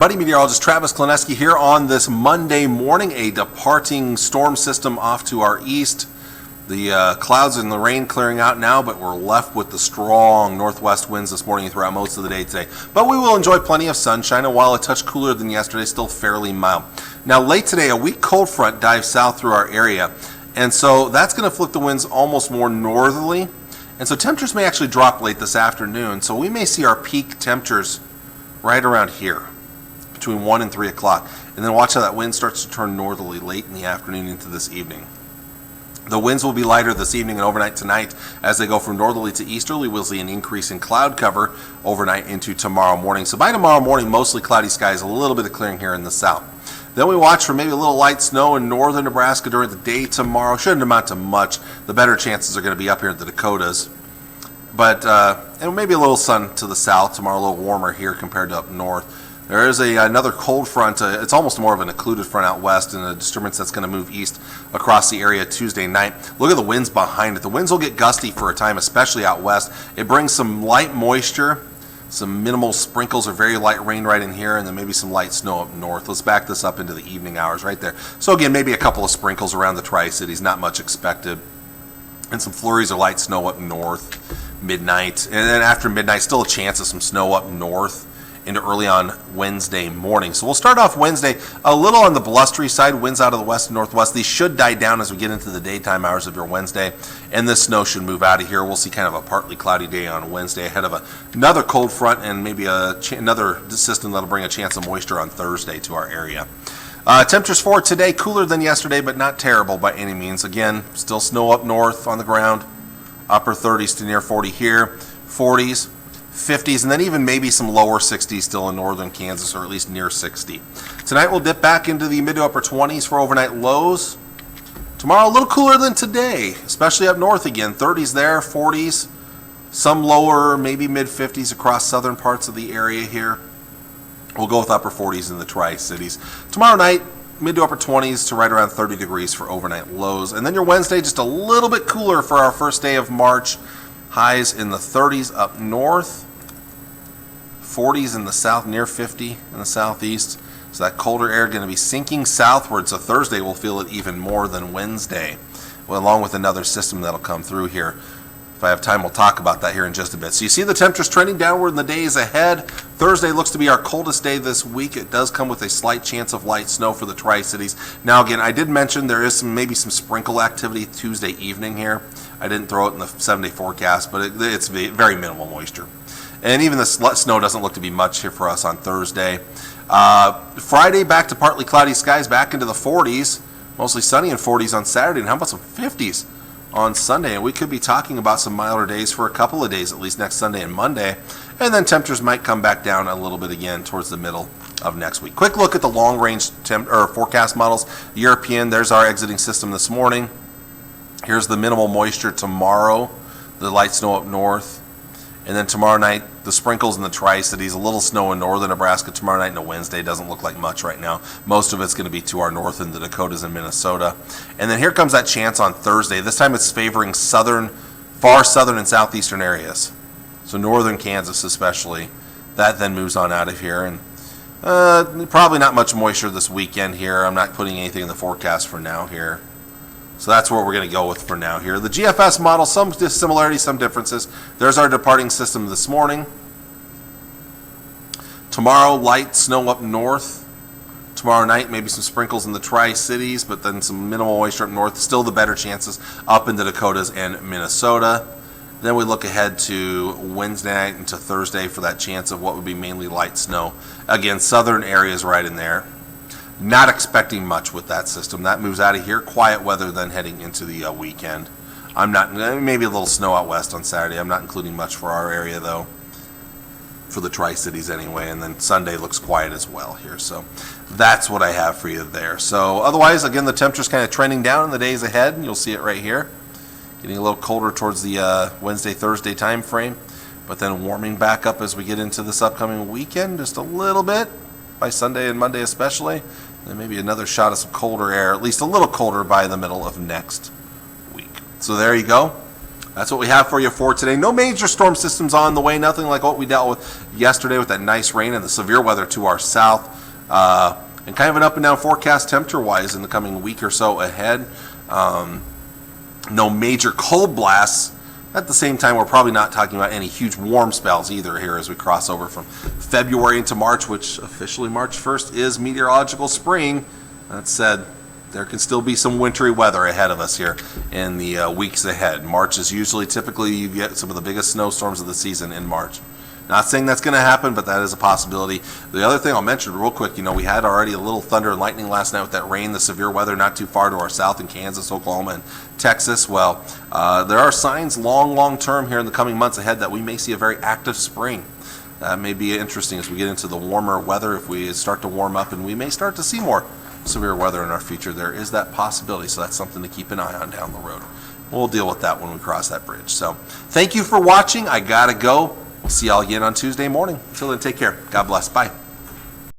Buddy meteorologist Travis Kleneski here on this Monday morning. A departing storm system off to our east. The clouds and the rain clearing out now, but we're left with the strong northwest winds this morning throughout most of the day today. But we will enjoy plenty of sunshine, and while a touch cooler than yesterday, still fairly mild. Now late today, a weak cold front dives south through our area, and so that's going to flip the winds almost more northerly. And so temperatures may actually drop late this afternoon, so we may see our peak temperatures right around here, between 1 and 3 o'clock. And then watch how that wind starts to turn northerly late in the afternoon into this evening. The winds will be lighter this evening and overnight tonight. As they go from northerly to easterly, we'll see an increase in cloud cover overnight into tomorrow morning. So by tomorrow morning, mostly cloudy skies, a little bit of clearing here in the south. Then we watch for maybe a little light snow in northern Nebraska during the day tomorrow. Shouldn't amount to much. The better chances are going to be up here in the Dakotas. But and maybe a little sun to the south tomorrow, a little warmer here compared to up north. There is another cold front. It's almost more of an occluded front out west, and a disturbance that's going to move east across the area Tuesday night. Look at the winds behind it. The winds will get gusty for a time, especially out west. It brings some light moisture, some minimal sprinkles or very light rain right in here, and then maybe some light snow up north. Let's back this up into the evening hours right there. So again, maybe a couple of sprinkles around the Tri-Cities, not much expected. And some flurries or light snow up north, midnight. And then after midnight, still a chance of some snow up north into early on Wednesday morning. So we'll start off Wednesday a little on the blustery side, winds out of the west and northwest. These should die down as we get into the daytime hours of your Wednesday, and this snow should move out of here. We'll see kind of a partly cloudy day on Wednesday ahead of another cold front and maybe another system that'll bring a chance of moisture on Thursday to our area. Temperatures for today, cooler than yesterday, but not terrible by any means. Again, still snow up north on the ground, upper 30s to near 40 here, 40s, 50s, and then even maybe some lower 60s still in northern Kansas, or at least near 60. Tonight we'll dip back into the mid to upper 20s for overnight lows. Tomorrow a little cooler than today, especially up north again. 30s there, 40s, some lower, maybe mid 50s across southern parts of the area here. We'll go with upper 40s in the Tri-Cities. Tomorrow night, mid to upper 20s to right around 30 degrees for overnight lows. And then your Wednesday, just a little bit cooler for our first day of March. Highs in the 30s up north, 40s in the south, near 50 in the southeast. So that colder air going to be sinking southward, so Thursday we'll feel it even more than Wednesday, along with another system that'll come through here. If I have time, we'll talk about that here in just a bit. So you see the temperatures trending downward in the days ahead. Thursday looks to be our coldest day this week. It does come with a slight chance of light snow for the Tri-Cities. Now again, I did mention there is maybe some sprinkle activity Tuesday evening here. I didn't throw it in the 7-day forecast, but it's very minimal moisture. And even the snow doesn't look to be much here for us on Thursday. Friday, back to partly cloudy skies, back into the 40s. Mostly sunny and 40s on Saturday. And how about some 50s on Sunday? And we could be talking about some milder days for a couple of days, at least next Sunday and Monday. And then temperatures might come back down a little bit again towards the middle of next week. Quick look at the long-range forecast models. European, there's our exiting system this morning. Here's the minimal moisture tomorrow, the light snow up north. And then tomorrow night, the sprinkles in the Tri-Cities, a little snow in northern Nebraska tomorrow night and Wednesday. Doesn't look like much right now. Most of it's going to be to our north in the Dakotas and Minnesota. And then here comes that chance on Thursday. This time it's favoring far southern and southeastern areas. So northern Kansas especially. That then moves on out of here. And probably not much moisture this weekend here. I'm not putting anything in the forecast for now here. So that's what we're going to go with for now here. The GFS model, some similarities, some differences. There's our departing system this morning. Tomorrow, light snow up north. Tomorrow night, maybe some sprinkles in the Tri-Cities, but then some minimal moisture up north. Still the better chances up in the Dakotas and Minnesota. Then we look ahead to Wednesday night into Thursday for that chance of what would be mainly light snow. Again, southern areas right in there. Not expecting much with that system. That moves out of here. Quiet weather then heading into the weekend. Maybe a little snow out west on Saturday. I'm not including much for our area though, for the Tri-Cities anyway. And then Sunday looks quiet as well here. So that's what I have for you there. So otherwise, again, the temperature's kind of trending down in the days ahead. And you'll see it right here. Getting a little colder towards the Wednesday, Thursday time frame. But then warming back up as we get into this upcoming weekend, just a little bit by Sunday and Monday especially. And maybe another shot of some colder air, at least a little colder by the middle of next week. So there you go. that's what we have for you for today. No major storm systems on the way, nothing like what we dealt with yesterday with that nice rain and the severe weather to our south. And kind of an up and down forecast temperature-wise in the coming week or so ahead. No major cold blasts. At the same time, we're probably not talking about any huge warm spells either here as we cross over from February into March, which officially March 1st is meteorological spring. That said, there can still be some wintry weather ahead of us here in the weeks ahead. March is typically you get some of the biggest snowstorms of the season in March. Not saying that's going to happen, but that is a possibility. The other thing I'll mention real quick, we had already a little thunder and lightning last night with that rain, the severe weather not too far to our south in Kansas, Oklahoma, and Texas. Well, there are signs long term here in the coming months ahead that we may see a very active spring. That may be interesting as we get into the warmer weather. If we start to warm up, and we may start to see more severe weather in our future, there is that possibility. So that's something to keep an eye on down the road. We'll deal with that when we cross that bridge. So thank you for watching. I gotta go. We'll see y'all again on Tuesday morning. Until then, take care. God bless. Bye.